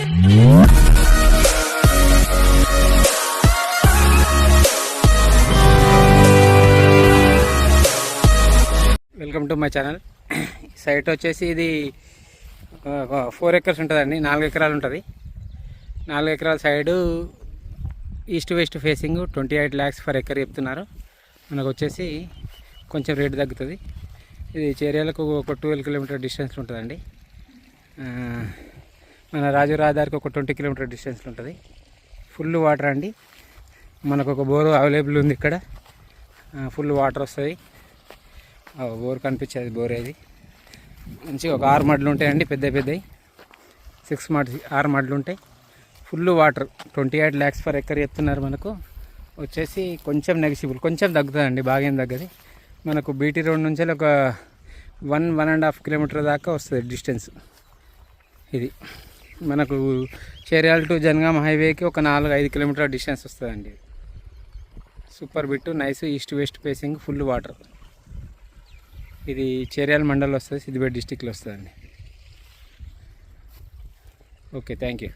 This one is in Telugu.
Welcome to my channel. Site వచ్చేసి ఇది 4 ఎకర్స్ ఉంటుందండి. 4 ఎకరాలు ఉంటుంది. 4 ఎకరాల side east west facing 28 lakhs per acre చెప్తున్నారు. మనకు వచ్చేసి కొంచెం రేటు తగ్గుతుంది. ఇది చేర్యాలకు ఒక 12 kilometer డిస్టెన్స్లో ఉంటుందండి. మన రాజు రహదారికి ఒక 20 kilometer డిస్టెన్స్లో ఉంటుంది. ఫుల్ వాటర్ అండి. మనకు ఒక బోరు అవైలబుల్ ఉంది ఇక్కడ. ఫుల్ వాటర్ వస్తుంది. బోర్ కనిపించేది బోర్ అది మంచిగా ఒక 6 మడ్లు ఉంటాయండి. పెద్దవి 6 మడ్లు ఉంటాయి. Full water 28 lakhs per acre చెప్తున్నారు. మనకు వచ్చేసి కొంచెం నెగిసిబుల్, కొంచెం తగ్గుతుందండి, బాగా ఏం తగ్గది. మనకు బీటీ రోడ్ నుంచి ఒక 1.5 kilometer దాకా వస్తుంది డిస్టెన్స్. ఇది మనకు చేర్యాల టు జనగామ హైవేకి ఒక 4-5 kilometer డిస్టెన్స్ వస్తుందండి. Super bit, nice, east west facing, full water. ఇది చేర్యాల మండలం వస్తుంది, సిద్దిపేట డిస్టిక్లో వస్తుందండి. Okay, thank you.